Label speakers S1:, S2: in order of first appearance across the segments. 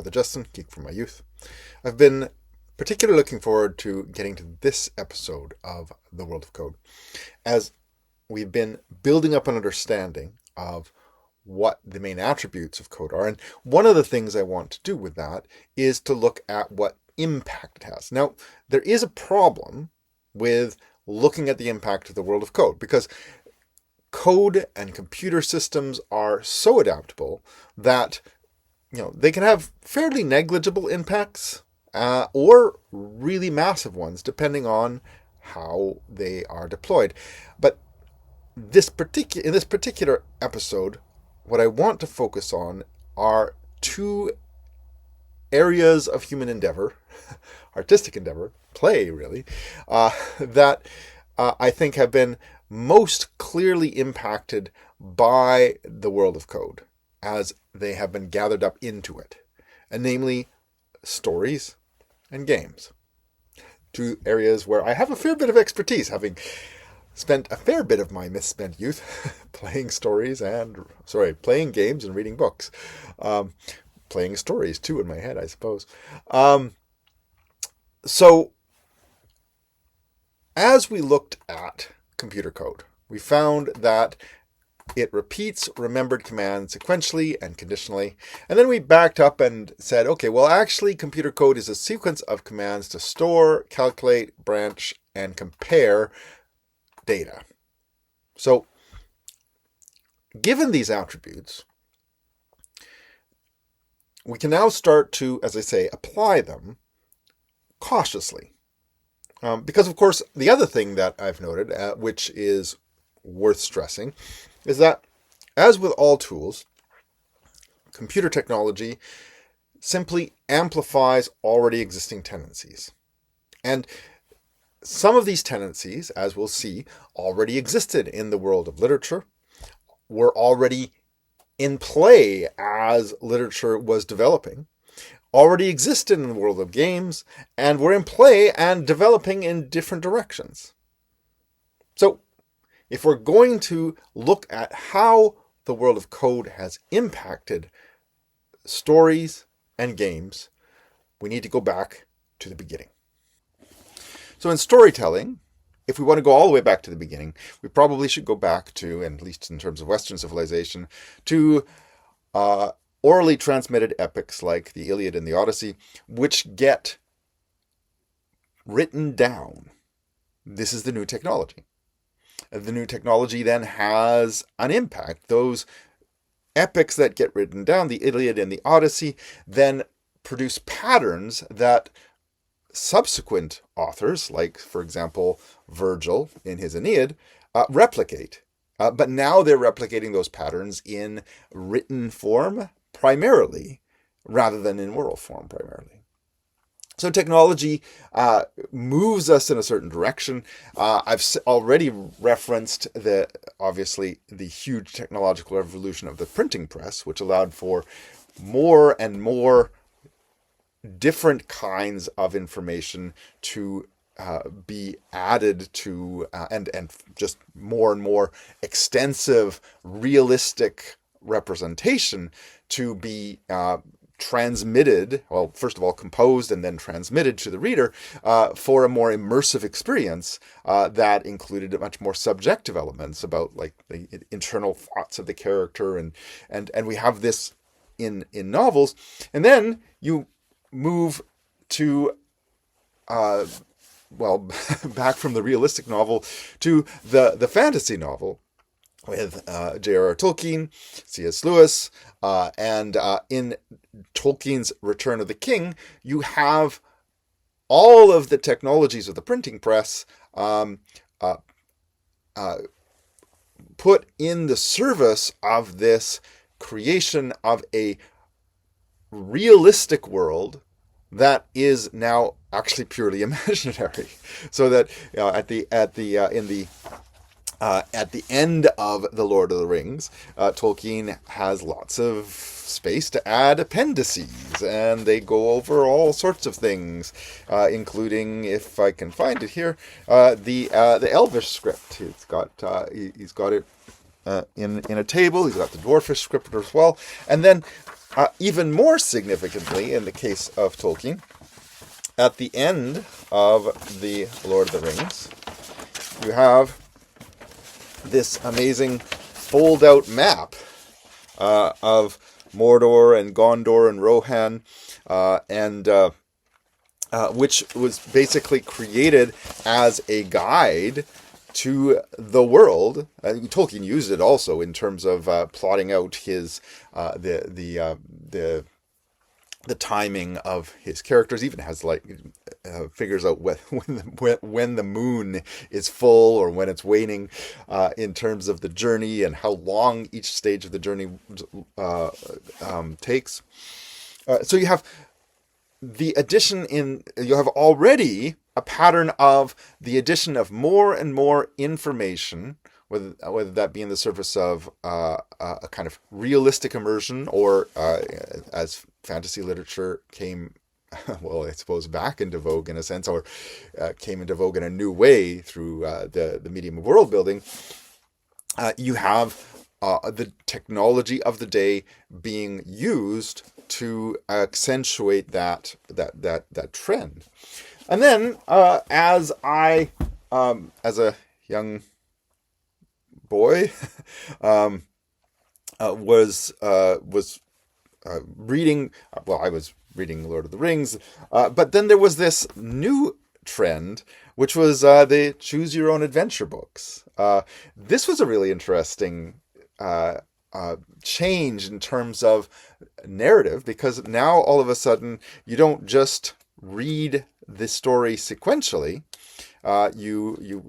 S1: Father Justin, Geek from my youth. I've been particularly looking forward to getting to this episode of The World of Code, as we've been building up an understanding of what the main attributes of code are. And one of the things I want to do with that is to look at what impact it has. Now, there is a problem with looking at the impact of the world of code, because code and computer systems are so adaptable that they can have fairly negligible impacts or really massive ones, depending on how they are deployed. But in this particular episode, what I want to focus on are two areas of human endeavor, artistic endeavor, play really, that I think have been most clearly impacted by the world of code as they have been gathered up into it, and namely stories and games. Two areas where I have a fair bit of expertise, having spent a fair bit of my misspent youth playing games and reading books. Playing stories too in my head, I suppose. So as we looked at computer code, we found that it repeats remembered commands sequentially and conditionally. And then we backed up and said, okay, well, actually, computer code is a sequence of commands to store, calculate, branch, and compare data. So, given these attributes, we can now start to, as I say, apply them cautiously. Because, of course, the other thing that I've noted, which is worth stressing, is that, as with all tools, computer technology simply amplifies already existing tendencies. And some of these tendencies, as we'll see, already existed in the world of literature, were already in play as literature was developing, already existed in the world of games, and were in play and developing in different directions. So, if we're going to look at how the world of code has impacted stories and games, we need to go back to the beginning. So in storytelling, if we want to go all the way back to the beginning, we probably should go back to, and at least in terms of Western civilization, to orally transmitted epics like the Iliad and the Odyssey, which get written down. This is the new technology. The new technology then has an impact. Those epics that get written down, the Iliad and the Odyssey, then produce patterns that subsequent authors, like, for example, Virgil in his Aeneid, replicate. But now they're replicating those patterns in written form primarily, rather than in oral form primarily. So technology moves us in a certain direction. I've already referenced obviously the huge technological revolution of the printing press, which allowed for more and more different kinds of information to be added to, and just more and more extensive, realistic representation to be transmitted, well, first of all, composed and then transmitted to the reader for a more immersive experience that included much more subjective elements about like the internal thoughts of the character, and we have this in novels. And then you move to back from the realistic novel to the fantasy novel with J.R.R. Tolkien, C.S. Lewis, and in Tolkien's Return of the King, you have all of the technologies of the printing press put in the service of this creation of a realistic world that is now actually purely imaginary. So that at the end of The Lord of the Rings, Tolkien has lots of space to add appendices, and they go over all sorts of things, including, if I can find it here, the Elvish script. He's got it in a table. He's got the Dwarfish script as well, and then Even more significantly, in the case of Tolkien, at the end of the Lord of the Rings, you have this amazing fold-out map of Mordor and Gondor and Rohan, and which was basically created as a guide to the world. Tolkien used it also in terms of plotting out his the timing of his characters. Even has figures out when the moon is full or when it's waning, in terms of the journey and how long each stage of the journey takes. So you have you have already a pattern of the addition of more and more information, whether that be in the service of a kind of realistic immersion, or as fantasy literature came, well, I suppose, back into vogue in a sense, or came into vogue in a new way through the medium of world building. You have the technology of the day being used to accentuate that trend. And then, as a young boy, was reading. Well, I was reading Lord of the Rings, but then there was this new trend, which was the choose your own adventure books. This was a really interesting change in terms of narrative, because now all of a sudden you don't just read the story sequentially. You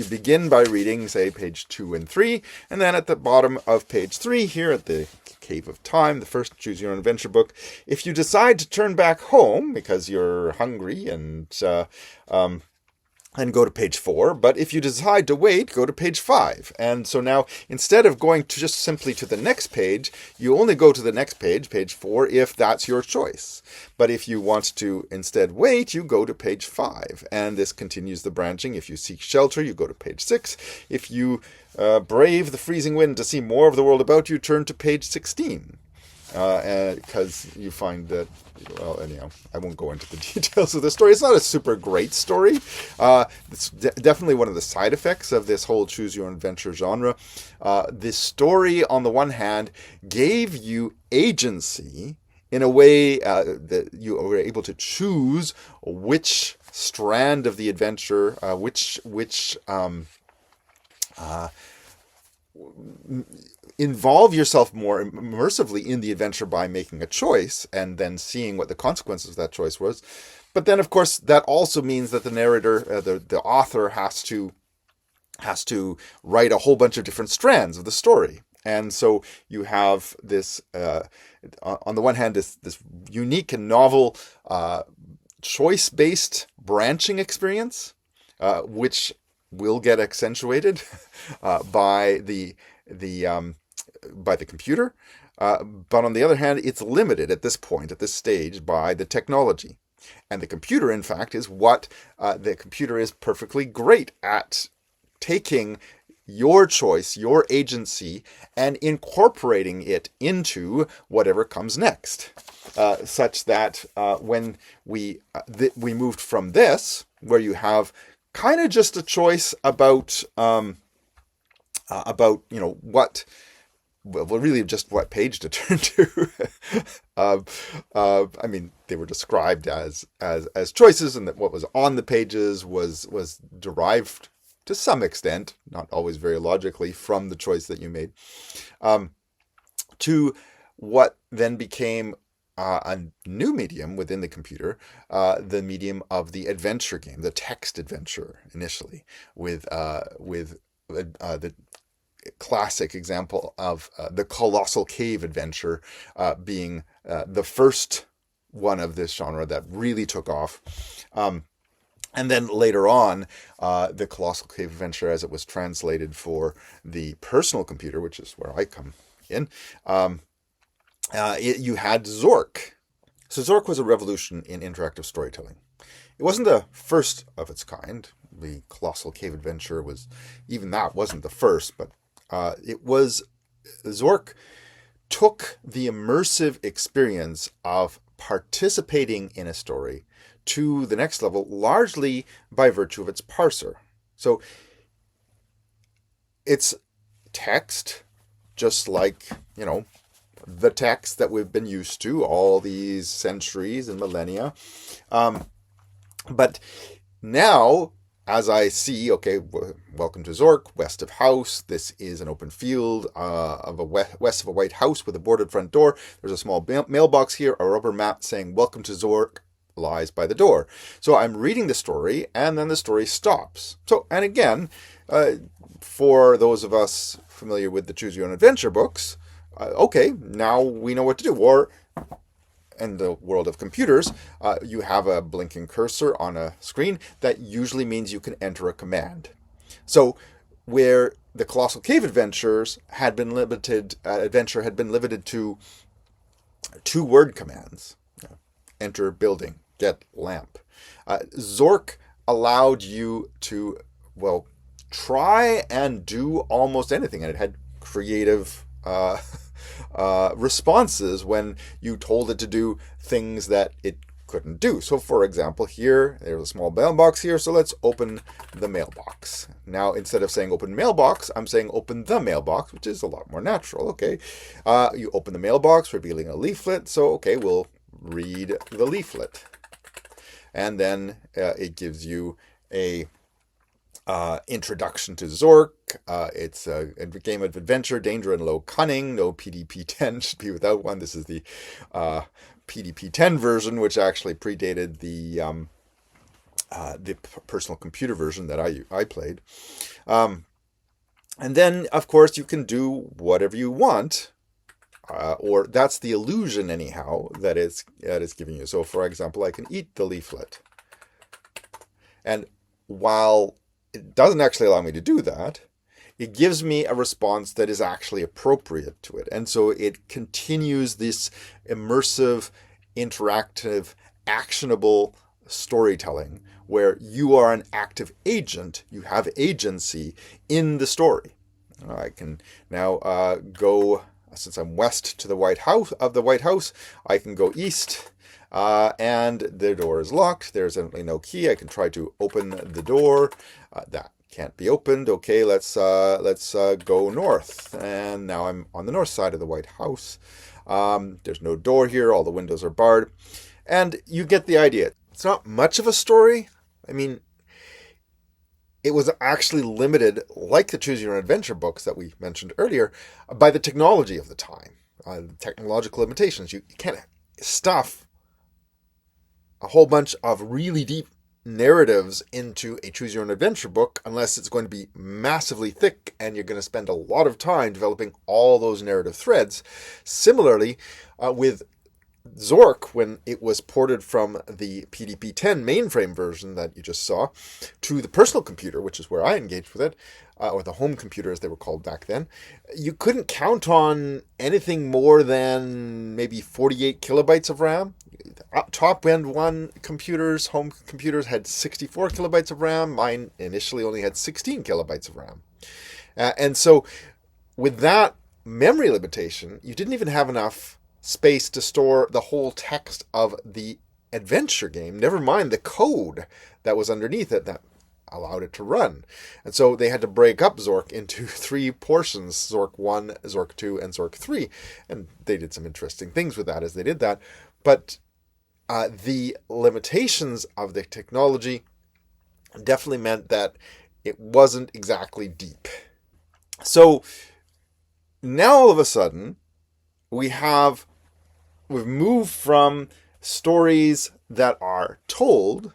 S1: begin by reading, say, page 2 and 3, and then at the bottom of page 3, here at the Cave of Time, the first Choose Your Own Adventure book, if you decide to turn back home because you're hungry and go to page 4, but if you decide to wait, go to page 5. And so now, instead of going to just simply to the next page, you only go to the next page, page 4, if that's your choice. But if you want to instead wait, you go to page 5. And this continues the branching. If you seek shelter, you go to page 6. If you brave the freezing wind to see more of the world about you, turn to page 16. Because you find that, well, anyhow, I won't go into the details of the story. It's not a super great story. It's definitely one of the side effects of this whole choose your own adventure genre. This story, on the one hand, gave you agency in a way that you were able to choose which strand of the adventure, which involve yourself more immersively in the adventure by making a choice and then seeing what the consequences of that choice was. But then, of course, that also means that the narrator, the author, has to write a whole bunch of different strands of the story. And so you have this, on the one hand, this unique and novel choice-based branching experience, which will get accentuated by the computer, but on the other hand, it's limited at this point, at this stage, by the technology. And the computer, in fact, is the computer is perfectly great at taking your choice, your agency, and incorporating it into whatever comes next, such that when we moved from this, where you have kind of just a choice about what. Well, really, just what page to turn to. I mean, they were described as choices, and that what was on the pages was derived to some extent, not always very logically, from the choice that you made, to what then became a new medium within the computer, the medium of the adventure game, the text adventure, initially, with the classic example of the Colossal Cave adventure being the first one of this genre that really took off. And then later on, the Colossal Cave adventure, as it was translated for the personal computer, which is where I come in, you had Zork. So Zork was a revolution in interactive storytelling. It wasn't the first of its kind. The Colossal Cave adventure wasn't the first, but Zork took the immersive experience of participating in a story to the next level, largely by virtue of its parser. So it's text, just like, the text that we've been used to all these centuries and millennia. But now, as I see, okay, welcome to Zork, west of house. This is an open field of a west of a white house with a boarded front door. There's a small mailbox here, a rubber mat saying, welcome to Zork lies by the door. So I'm reading the story, and then the story stops. So, and again, for those of us familiar with the Choose Your Own Adventure books, okay, now we know what to do. Or in the world of computers, you have a blinking cursor on a screen that usually means you can enter a command. So where the Colossal Cave Adventures had been limited to 2-word commands: enter building, get lamp. Zork allowed you to, try and do almost anything, and it had creative responses when you told it to do things that it couldn't do. So for example, here, there's a small mailbox here, so let's open the mailbox. Now, instead of saying open mailbox, I'm saying open the mailbox, which is a lot more natural. Okay, you open the mailbox, revealing a leaflet, so okay, we'll read the leaflet. And then it gives you a introduction to Zork. It's a game of adventure, danger, and low cunning. No PDP-10, should be without one. This is the PDP-10 version, which actually predated the personal computer version that I played. And then, of course, you can do whatever you want, or that's the illusion, anyhow, that it's giving you. So, for example, I can eat the leaflet. And while it doesn't actually allow me to do that, it gives me a response that is actually appropriate to it. And so it continues this immersive, interactive, actionable storytelling where you are an active agent. You have agency in the story. I can now go, since I'm west to the White House, I can go east. And the door is locked. There's evidently no key. I can try to open the door. That can't be opened. Okay, let's go north. And now I'm on the north side of the White House. There's no door here. All the windows are barred. And you get the idea. It's not much of a story. I mean, it was actually limited, like the Choose Your Own Adventure books that we mentioned earlier, by the technology of the time. Technological limitations. You can't stuff a whole bunch of really deep narratives into a Choose Your Own Adventure book unless it's going to be massively thick and you're going to spend a lot of time developing all those narrative threads. Similarly, with Zork, when it was ported from the PDP-10 mainframe version that you just saw to the personal computer, which is where I engaged with it, or the home computer as they were called back then, you couldn't count on anything more than maybe 48 kilobytes of RAM. Top end home computers had 64 kilobytes of RAM. Mine initially only had 16 kilobytes of RAM. And so with that memory limitation, you didn't even have enough space to store the whole text of the adventure game, never mind the code that was underneath it that allowed it to run. And so they had to break up Zork into 3 portions, Zork 1, Zork 2, and Zork 3. And they did some interesting things with that as they did that. But the limitations of the technology definitely meant that it wasn't exactly deep. So now all of a sudden, we've moved from stories that are told,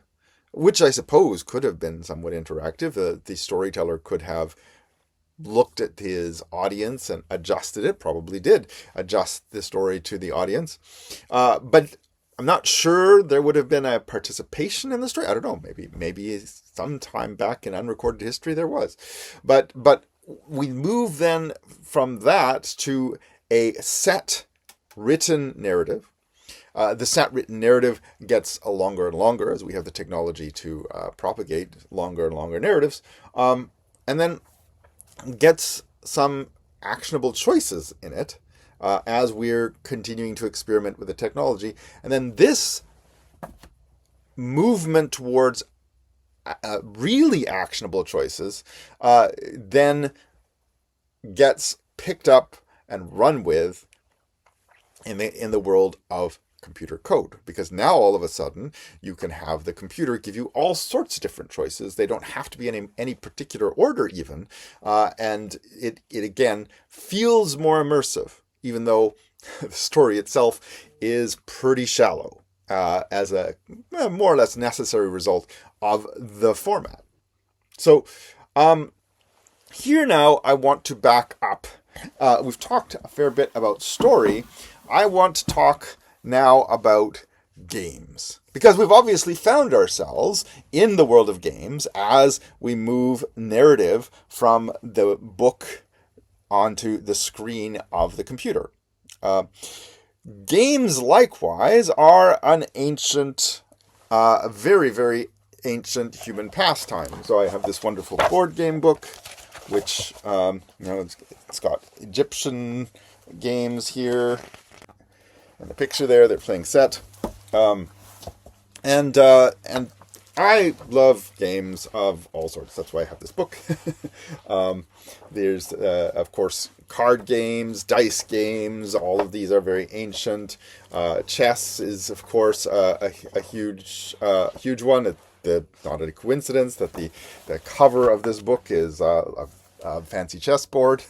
S1: which I suppose could have been somewhat interactive. The storyteller could have looked at his audience and adjusted it, probably did adjust the story to the audience. But I'm not sure there would have been a participation in the story. I don't know, maybe sometime back in unrecorded history there was. But we move then from that to a set written narrative. The set written narrative gets longer and longer as we have the technology to propagate longer and longer narratives, and then gets some actionable choices in it as we're continuing to experiment with the technology. And then this movement towards really actionable choices then gets picked up and run with in the world of computer code, because now all of a sudden you can have the computer give you all sorts of different choices. They don't have to be in any particular order even, and it again feels more immersive, even though the story itself is pretty shallow as a more or less necessary result of the format. So here now I want to back up. We've talked a fair bit about story. I want to talk now about games, because we've obviously found ourselves in the world of games as we move narrative from the book onto the screen of the computer. Games, likewise, are an ancient, very, very ancient human pastime. So I have this wonderful board game book, which, it's got Egyptian games here. And the picture there, they're playing set. And I love games of all sorts. That's why I have this book. There's, of course, card games, dice games. All of these are very ancient. Chess is, of course, a huge one. Not a coincidence that the cover of this book is a fancy chessboard.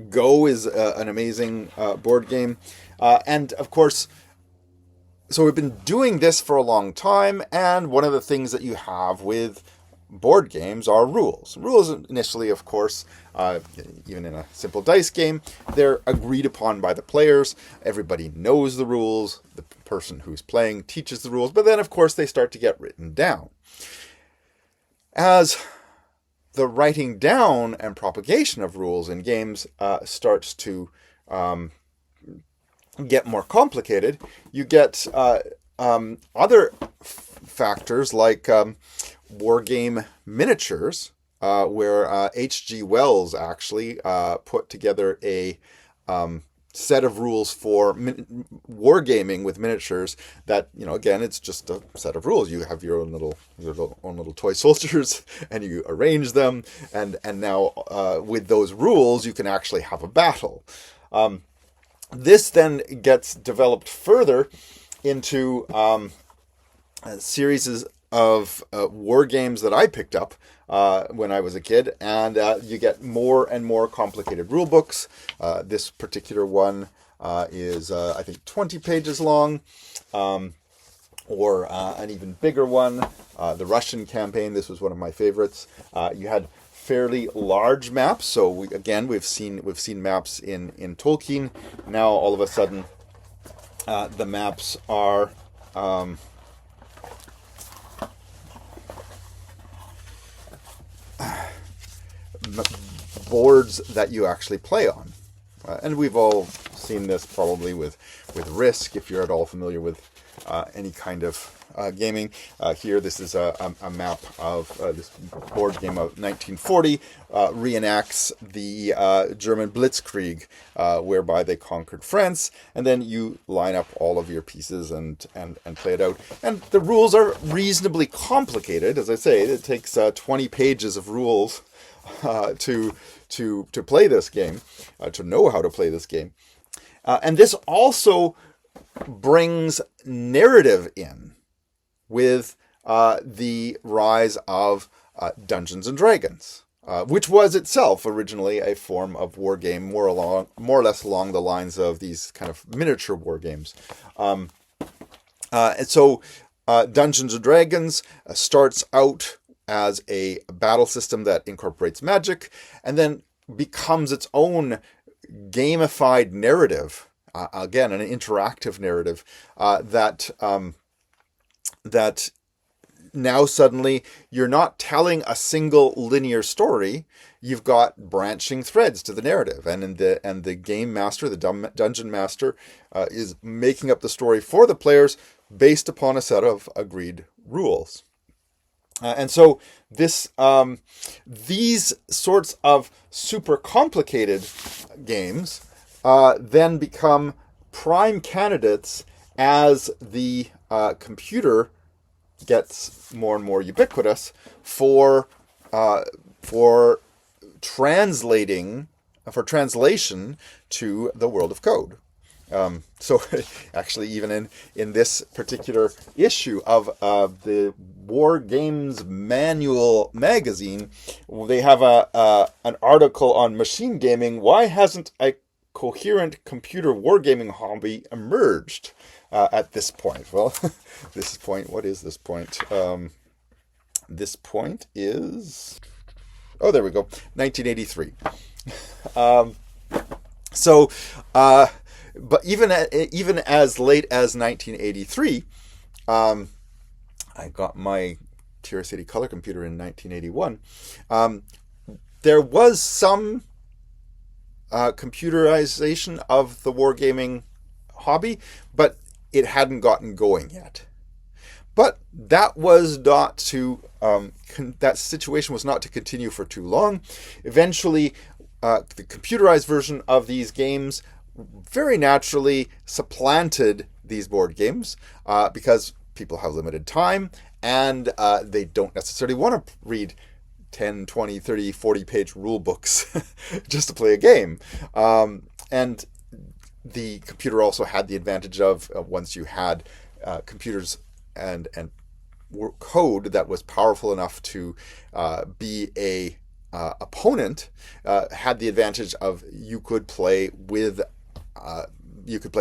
S1: Go is an amazing board game. And, of course, so we've been doing this for a long time, and one of the things that you have with board games are rules. Rules initially, of course, even in a simple dice game, they're agreed upon by the players. Everybody knows the rules. The person who's playing teaches the rules, but then, of course, they start to get written down. As the writing down and propagation of rules in games starts to get more complicated, you get other factors like wargame miniatures, where H.G. Wells actually put together a set of rules for wargaming with miniatures that, again, it's just a set of rules. You have your own little toy soldiers, and you arrange them, and now with those rules you can actually have a battle. This then gets developed further into series of war games that I picked up when I was a kid, and you get more and more complicated rule books. This particular one is, I think, 20 pages long, or an even bigger one, the Russian campaign. This was one of my favorites. You had fairly large maps, so we've seen maps in Tolkien. Now all of a sudden, the maps are boards that you actually play on, and we've all seen this probably with Risk, if you're at all familiar with any kind of gaming. Here, this is a map of this board game of 1940, reenacts the German Blitzkrieg, whereby they conquered France, and then you line up all of your pieces and play it out. And the rules are reasonably complicated. As I say, it takes 20 pages of rules to play this game, to know how to play this game. And this also brings narrative in with the rise of Dungeons and Dragons, which was itself originally a form of war game, more or less along the lines of these kind of miniature war games. And so Dungeons and Dragons starts out as a battle system that incorporates magic, and then becomes its own gamified narrative. Again, an interactive narrative that now suddenly you're not telling a single linear story. You've got branching threads to the narrative, and the game master, the dungeon master, is making up the story for the players based upon a set of agreed rules. And so these sorts of super complicated games then become prime candidates as the computer gets more and more ubiquitous for for translating for translation to the world of code. So actually, even in this particular issue of the War Games Manual magazine, they have an article on machine gaming. Why hasn't a coherent computer wargaming hobby emerged at this point? Well, this point. What is this point? This point is, oh, there we go, 1983. So. But even as late as 1983, I got my Tier City color computer in 1981. There was some computerization of the wargaming hobby, but it hadn't gotten going yet. But that was not to that situation was not to continue for too long. Eventually, the computerized version of these games very naturally supplanted these board games because people have limited time and they don't necessarily want to read 10, 20, 30, 40 page rule books just to play a game. And the computer also had the advantage of once you had computers and code that was powerful enough to be a opponent, had the advantage of you could play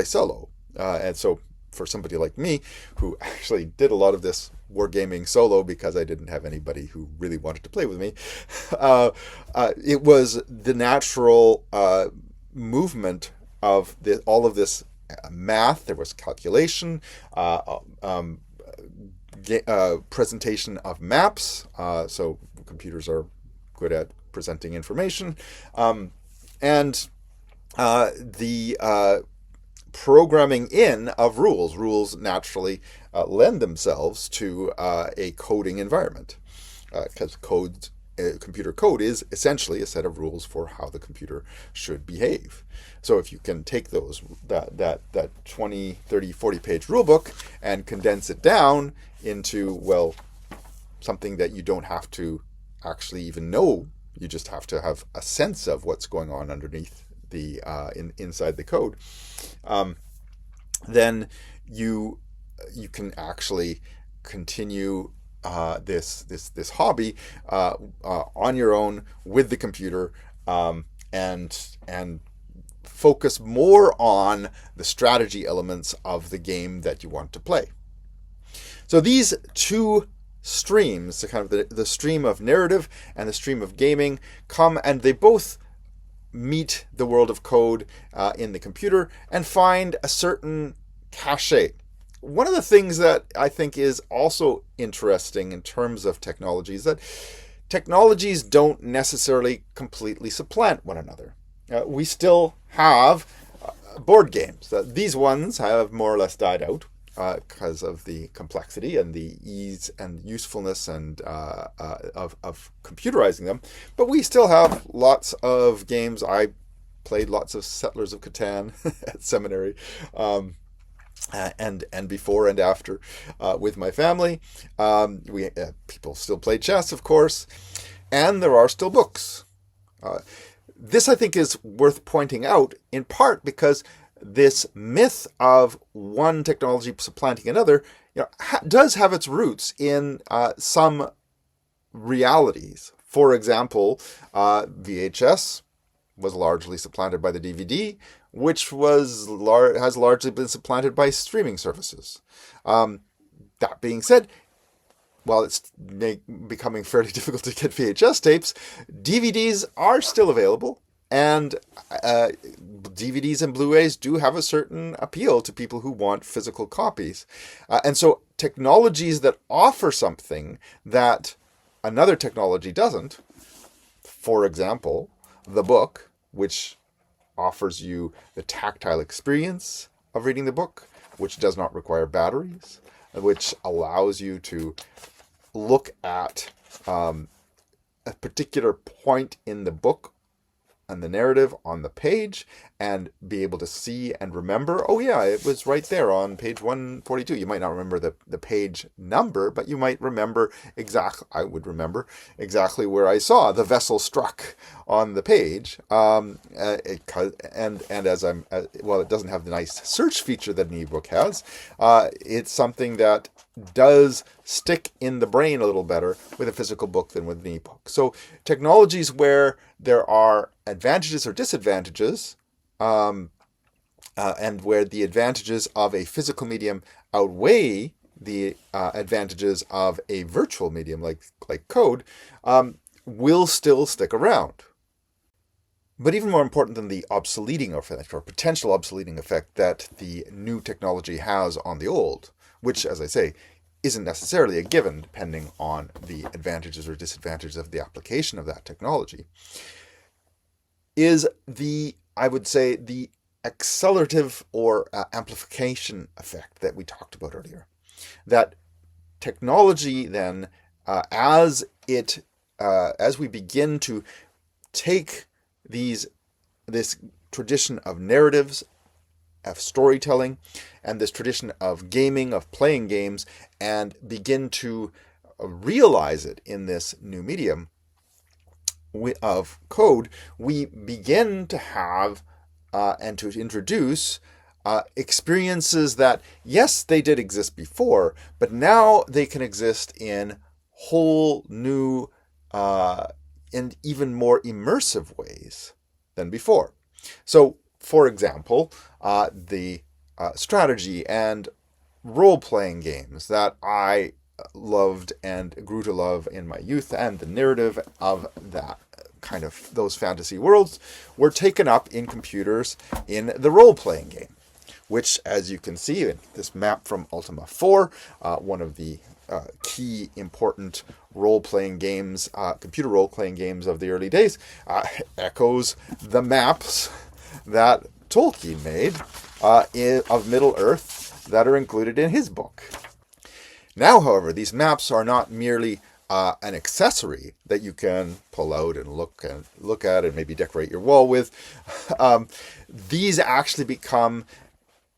S1: solo. And so for somebody like me, who actually did a lot of this wargaming solo because I didn't have anybody who really wanted to play with me, it was the natural movement of all of this math. There was calculation, presentation of maps. So computers are good at presenting information. And the programming in of rules. Rules naturally lend themselves to a coding environment because computer code is essentially a set of rules for how the computer should behave. So if you can take that 20, 30, 40 page rule book and condense it down into, well, something that you don't have to actually even know, you just have to have a sense of what's going on underneath the inside the code, then you can actually continue this hobby on your own with the computer, and focus more on the strategy elements of the game that you want to play. So these two streams, the kind of the stream of narrative and the stream of gaming, come, and they both meet the world of code in the computer and find a certain cachet. One of the things that I think is also interesting in terms of technology is that technologies don't necessarily completely supplant one another. We still have board games. These ones have more or less died out because of the complexity and the ease and usefulness and of computerizing them. But we still have lots of games. I played lots of Settlers of Catan at seminary, and before and after with my family. People still play chess, of course, and there are still books. This, I think, is worth pointing out, in part because this myth of one technology supplanting another, does have its roots in some realities. For example, VHS was largely supplanted by the DVD, which has largely been supplanted by streaming services. That being said, while it's becoming fairly difficult to get VHS tapes, DVDs are still available, and DVDs and Blu-rays do have a certain appeal to people who want physical copies. And so technologies that offer something that another technology doesn't, for example, the book, which offers you the tactile experience of reading the book, which does not require batteries, which allows you to look at a particular point in the book and the narrative on the page and be able to see and remember, oh yeah, it was right there on page 142. You might not remember the page number, but you might remember I would remember exactly where I saw the vessel struck on the page. And as it doesn't have the nice search feature that an ebook has, it's something that does stick in the brain a little better with a physical book than with an ebook. So technologies where there are advantages or disadvantages, and where the advantages of a physical medium outweigh the advantages of a virtual medium like code, will still stick around. But even more important than the obsoleting effect or potential obsoleting effect that the new technology has on the old, which, as I say, isn't necessarily a given depending on the advantages or disadvantages of the application of that technology, is I would say, the accelerative or amplification effect that we talked about earlier. That technology then, as we begin to take this tradition of narratives, of storytelling, and this tradition of gaming, of playing games, and begin to realize it in this new medium of code, we begin to have and to introduce experiences that, yes, they did exist before, but now they can exist in whole new and even more immersive ways than before. So, for example, the strategy and role-playing games that I loved and grew to love in my youth, and the narrative of that kind of those fantasy worlds were taken up in computers in the role-playing game, which, as you can see in this map from Ultima 4, one of the key important role-playing games, computer role-playing games of the early days, echoes the maps that Tolkien made of Middle-earth that are included in his book. Now, however, these maps are not merely an accessory that you can pull out and look at and maybe decorate your wall with. These actually become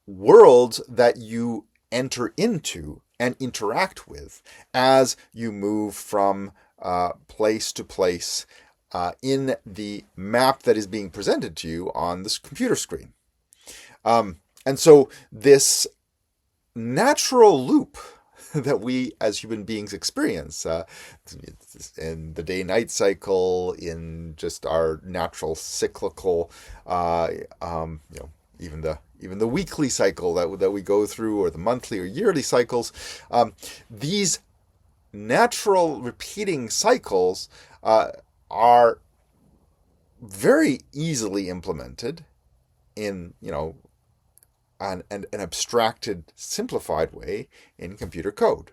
S1: worlds that you enter into and interact with as you move from place to place in the map that is being presented to you on this computer screen. And so this natural loop that we as human beings experience in the day-night cycle, in just our natural cyclical, even the weekly cycle that we go through, or the monthly or yearly cycles, these natural repeating cycles are very easily implemented in an abstracted, simplified way in computer code.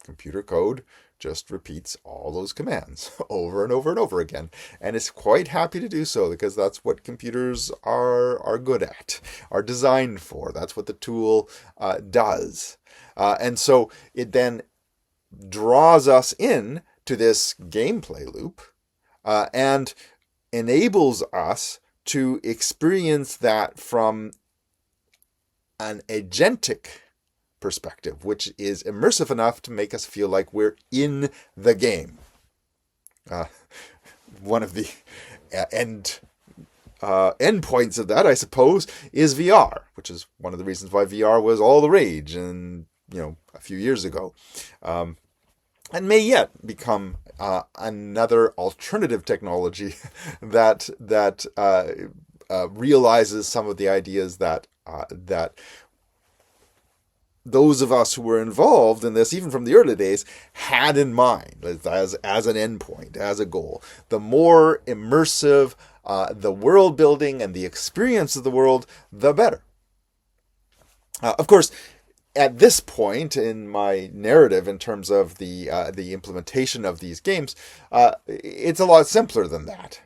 S1: Computer code just repeats all those commands over and over and over again, and it's quite happy to do so because that's what computers are good at, are designed for. That's what the tool does, and so it then draws us in to this gameplay loop and enables us to experience that from an agentic perspective, which is immersive enough to make us feel like we're in the game. One of the end points of that, I suppose, is VR, which is one of the reasons why VR was all the rage and a few years ago, and may yet become another alternative technology that realizes some of the ideas that those of us who were involved in this, even from the early days, had in mind as an endpoint, as a goal. The more immersive the world building and the experience of the world, the better. Of course, at this point in my narrative, in terms of the implementation of these games, it's a lot simpler than that.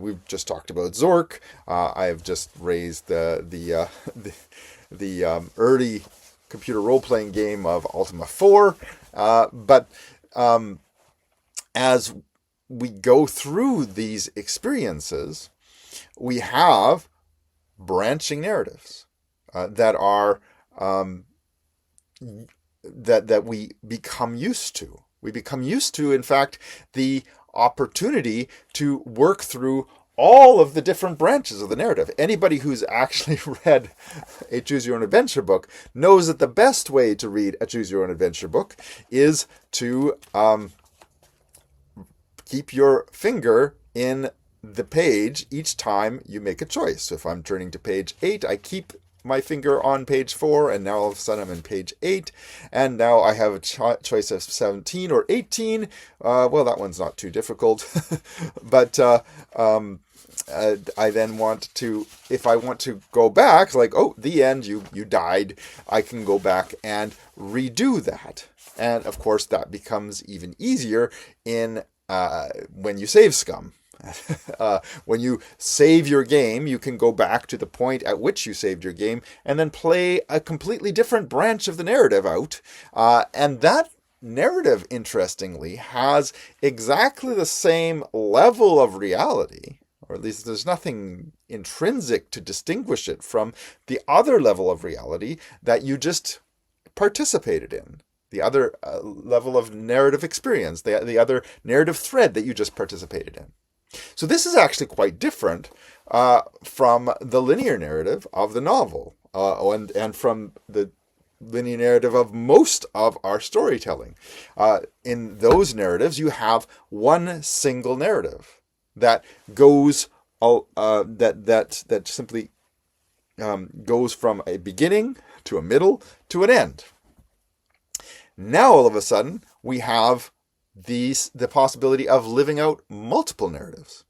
S1: We've just talked about Zork. I've just raised the early computer role-playing game of Ultima 4. But as we go through these experiences, we have branching narratives that are that we become used to. We become used to, in fact, the opportunity to work through all of the different branches of the narrative. Anybody who's actually read a Choose Your Own Adventure book knows that the best way to read a Choose Your Own Adventure book is to keep your finger in the page each time you make a choice. So if I'm turning to page 8, I keep my finger on page 4, and now all of a sudden I'm in page 8, and now I have a choice of 17 or 18. Well, that one's not too difficult, but I then want to, if I want to go back, like, oh, the end, you died, I can go back and redo that. And of course, that becomes even easier in when you save scum. When you save your game, you can go back to the point at which you saved your game and then play a completely different branch of the narrative out. And that narrative, interestingly, has exactly the same level of reality, or at least there's nothing intrinsic to distinguish it from the other level of reality that you just participated in. The other level of narrative experience, the other narrative thread that you just participated in. So this is actually quite different from the linear narrative of the novel and from the linear narrative of most of our storytelling. In those narratives, you have one single narrative that goes that simply goes from a beginning to a middle to an end. Now, all of a sudden, we have the possibility of living out multiple narratives.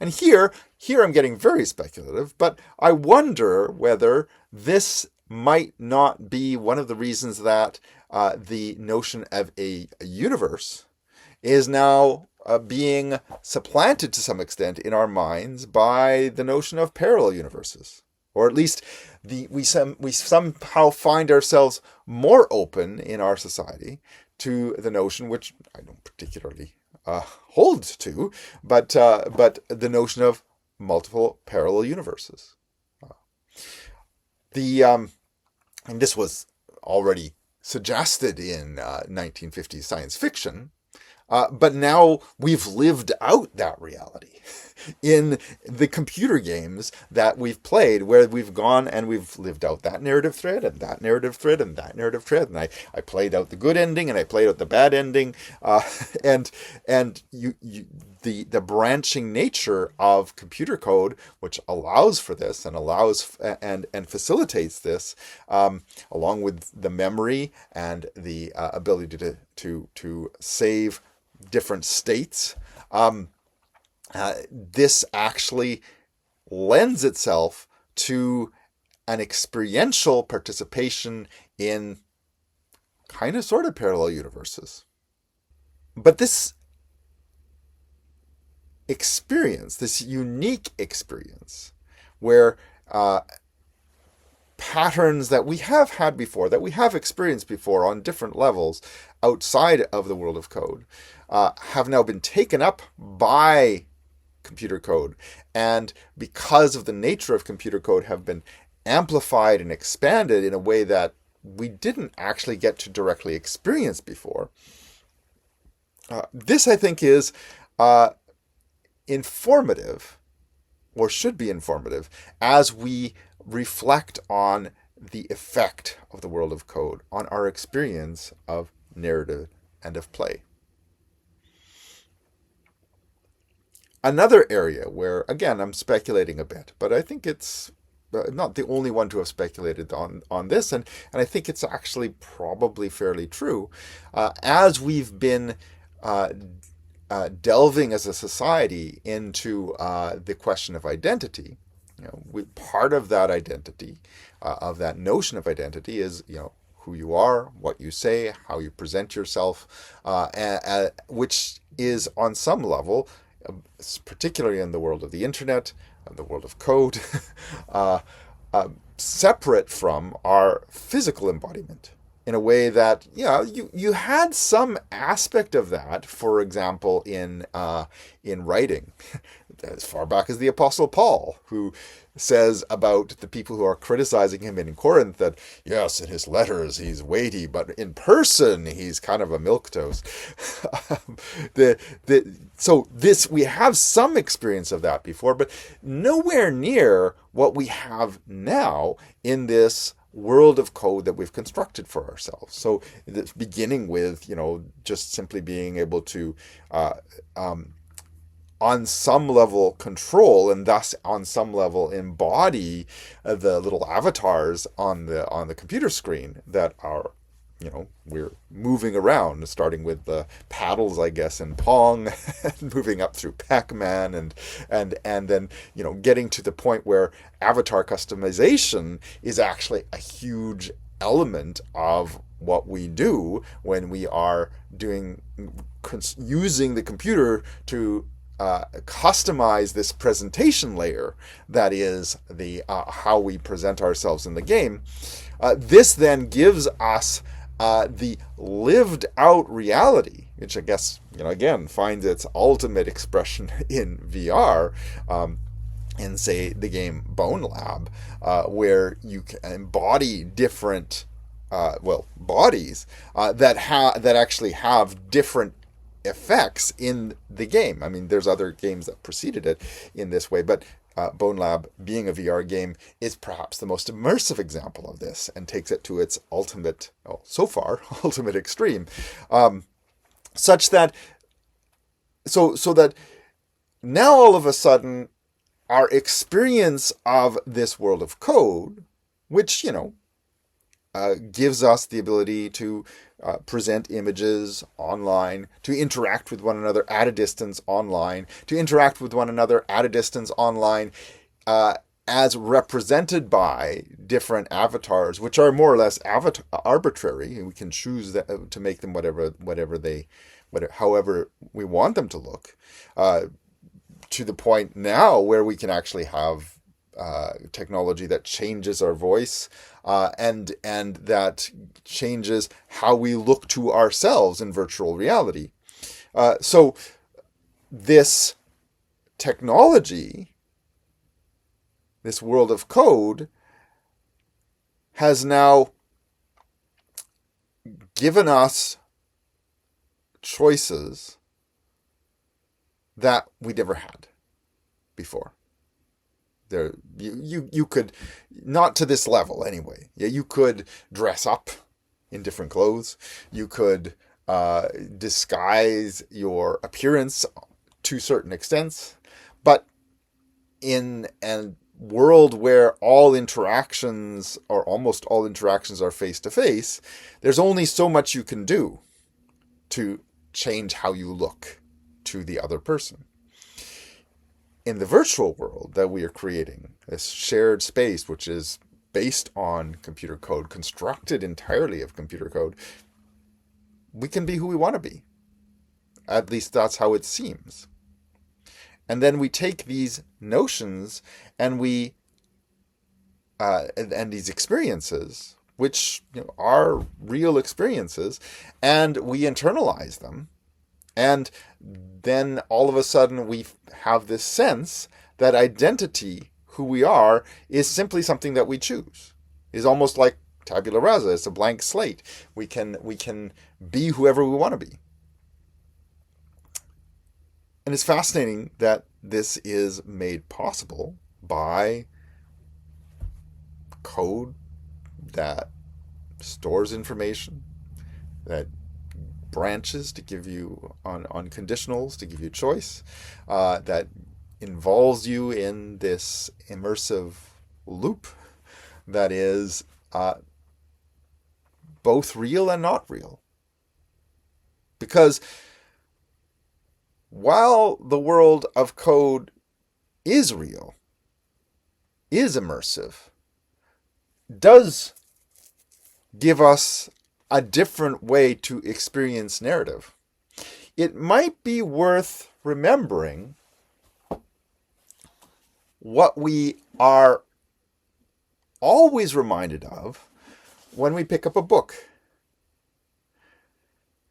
S1: And here I'm getting very speculative, but I wonder whether this might not be one of the reasons that the notion of a universe is now being supplanted to some extent in our minds by the notion of parallel universes. Or at least we somehow find ourselves more open in our society to the notion, which I don't particularly hold to, but the notion of multiple parallel universes. And this was already suggested in 1950s science fiction, but now we've lived out that reality in the computer games that we've played, where we've gone and we've lived out that narrative thread and that narrative thread and that narrative thread. And I played out the good ending and I played out the bad ending. And the branching nature of computer code, which allows for this and allows and facilitates this, along with the memory and the ability to save different states, this actually lends itself to an experiential participation in kind of sort of parallel universes. But this experience, this unique experience, where patterns that we have had before, that we have experienced before on different levels outside of the world of code, have now been taken up by computer code, and because of the nature of computer code, have been amplified and expanded in a way that we didn't actually get to directly experience before. This, I think, is informative, or should be informative, as we reflect on the effect of the world of code on our experience of narrative and of play. Another area where, again, I'm speculating a bit, but I think it's not the only one to have speculated on this, and I think it's actually probably fairly true. As we've been delving as a society into the question of identity, part of that identity, of that notion of identity, is who you are, what you say, how you present yourself, which is on some level, particularly in the world of the internet and the world of code, separate from our physical embodiment. in a way that, you had some aspect of that, for example, in writing, as far back as the Apostle Paul, who says about the people who are criticizing him in Corinth that, yes, in his letters he's weighty, but in person he's kind of a milquetoast. So we have some experience of that before, but nowhere near what we have now in this world of code that we've constructed for ourselves. So it's beginning with, just simply being able to on some level control, and thus on some level embody the little avatars on the computer screen that are, we're moving around, starting with the paddles, I guess, in Pong, and moving up through Pac-Man, and then, getting to the point where avatar customization is actually a huge element of what we do when we are using the computer to customize this presentation layer that is the how we present ourselves in the game. This then gives us the lived out reality, which I guess, again, finds its ultimate expression in VR, in, say, the game Bone Lab, where you can embody different bodies that actually have different effects in the game. I mean, there's other games that preceded it in this way, but Bone Lab, being a VR game, is perhaps the most immersive example of this, and takes it to its ultimate, so far, ultimate extreme, such that, so that now all of a sudden our experience of this world of code, which, gives us the ability to present images online, to interact with one another at a distance online, to interact with one another at a distance online, as represented by different avatars, which are more or less arbitrary. We can choose to make them however we want them to look, to the point now where we can actually have technology that changes our voice, and that changes how we look to ourselves in virtual reality. So this technology, this world of code, has now given us choices that we never had before. You could, not to this level anyway. Yeah, you could dress up in different clothes. You could disguise your appearance to certain extents. But in a world where all interactions, or almost all interactions, are face to face, there's only so much you can do to change how you look to the other person. In the virtual world that we are creating, this shared space, which is based on computer code, constructed entirely of computer code, we can be who we want to be. At least that's how it seems. And then we take these notions and and these experiences, which are real experiences, and we internalize them. And then all of a sudden we have this sense that identity, who we are, is simply something that we choose. Is almost like tabula rasa. It's a blank slate. We can be whoever we want to be. And it's fascinating that this is made possible by code that stores information, that branches to give you on conditionals to give you choice, that involves you in this immersive loop that is both real and not real. Because while the world of code is real, is immersive, does give us a different way to experience narrative, it might be worth remembering what we are always reminded of when we pick up a book.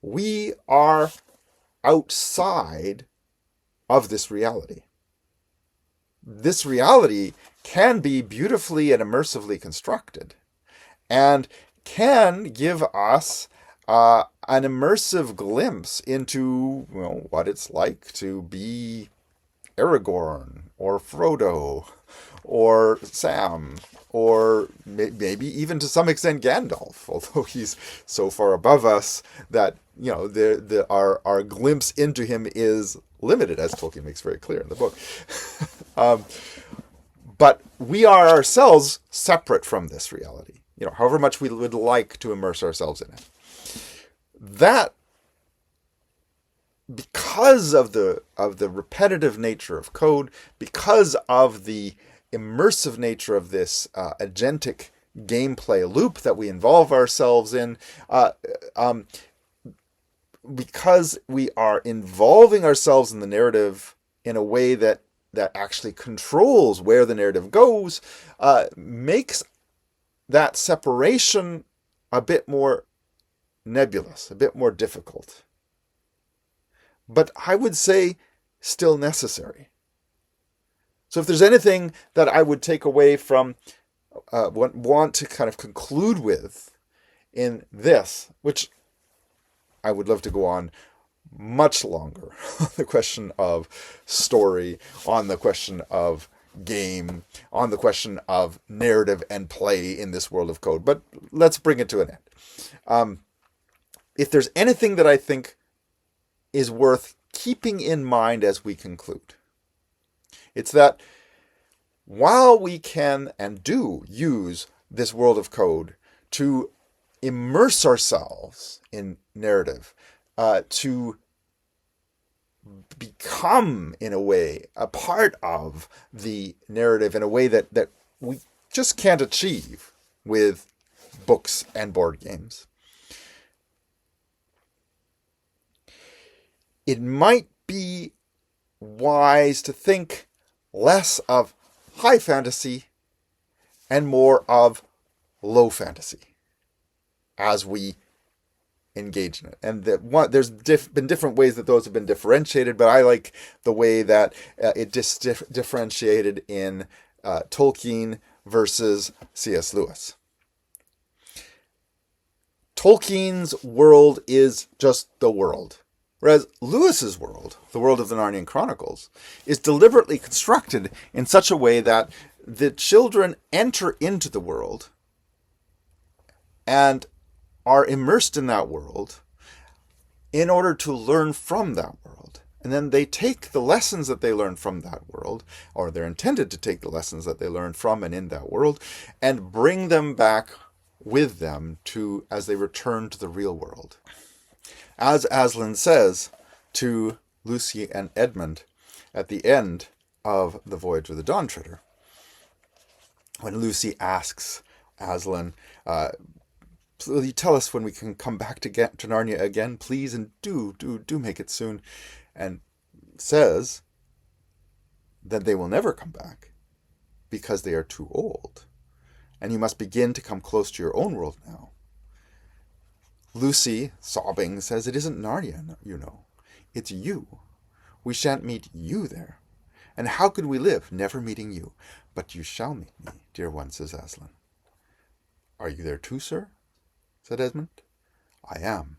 S1: we are outside of this reality. This reality can be beautifully and immersively constructed and can give us an immersive glimpse into what it's like to be Aragorn or Frodo or Sam or maybe even to some extent Gandalf, although he's so far above us that our glimpse into him is limited, as Tolkien makes very clear in the book. But we are ourselves separate from this reality. However much we would like to immerse ourselves in it. That, because of the repetitive nature of code, because of the immersive nature of this agentic gameplay loop that we involve ourselves in, because we are involving ourselves in the narrative in a way that actually controls where the narrative goes, makes that separation a bit more nebulous, a bit more difficult. But I would say still necessary. So if there's anything that I would take away from, want to kind of conclude with in this, which I would love to go on much longer, on the question of story, on the question of game, on the question of narrative and play in this world of code. But let's bring it to an end. If there's anything that I think is worth keeping in mind as we conclude, it's that while we can and do use this world of code to immerse ourselves in narrative, to become, in a way, a part of the narrative in a way that we just can't achieve with books and board games, it might be wise to think less of high fantasy and more of low fantasy as we engage in it. And there's been different ways that those have been differentiated, but I like the way that it differentiated in Tolkien versus C.S. Lewis. Tolkien's world is just the world, whereas Lewis's world, the world of the Narnian Chronicles, is deliberately constructed in such a way that the children enter into the world and are immersed in that world in order to learn from that world. And then they take the lessons that they learn from that world, or they're intended to take the lessons that they learn from and in that world, and bring them back with them as they return to the real world. As Aslan says to Lucy and Edmund at the end of The Voyage of the Dawn Treader, when Lucy asks Aslan, will you tell us when we can come back to Narnia again, please? And do make it soon. And says that they will never come back because they are too old. And you must begin to come close to your own world now. Lucy, sobbing, says, it isn't Narnia, It's you. We shan't meet you there. And how could we live, never meeting you? But you shall meet me, dear one, says Aslan. Are you there too, sir? Said Edmund. I am,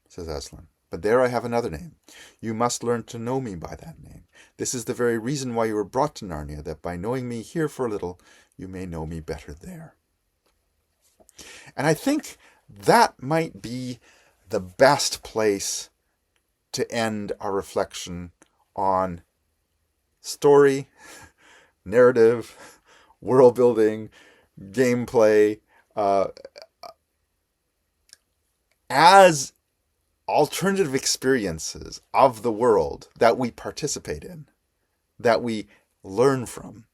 S1: says Aslan. But there I have another name. You must learn to know me by that name. This is the very reason why you were brought to Narnia, that by knowing me here for a little, you may know me better there. And I think that might be the best place to end our reflection on story, narrative, world building, gameplay, as alternative experiences of the world that we participate in, that we learn from,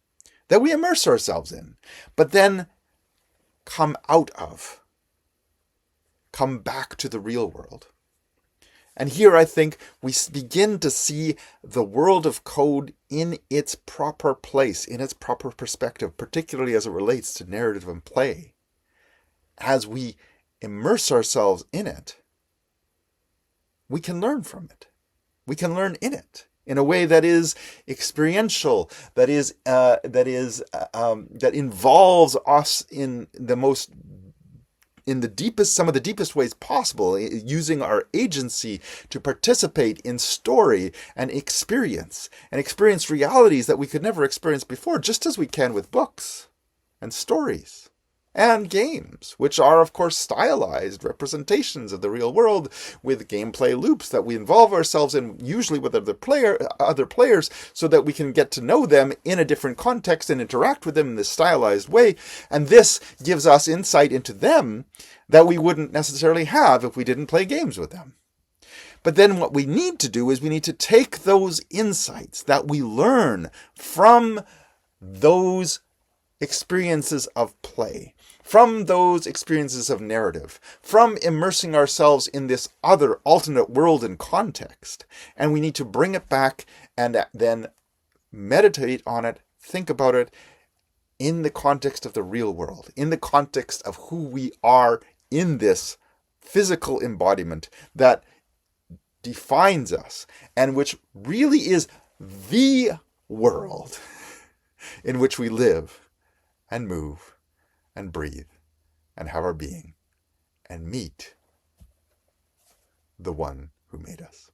S1: that we immerse ourselves in, but then come out of, come back to the real world. And here I think we begin to see the world of code in its proper place, in its proper perspective, particularly as it relates to narrative and play. As we immerse ourselves in it, we can learn from it. We can learn in it in a way that is experiential, that involves us in the deepest, some of the deepest ways possible, using our agency to participate in story and experience realities that we could never experience before, just as we can with books and stories and games, which are, of course, stylized representations of the real world with gameplay loops that we involve ourselves in, usually with other players, so that we can get to know them in a different context and interact with them in this stylized way. And this gives us insight into them that we wouldn't necessarily have if we didn't play games with them. But then what we need to do is we need to take those insights that we learn from those experiences of play, from those experiences of narrative, from immersing ourselves in this other alternate world and context. And we need to bring it back and then meditate on it, think about it in the context of the real world, in the context of who we are in this physical embodiment that defines us and which really is the world in which we live and move and breathe and have our being and meet the one who made us.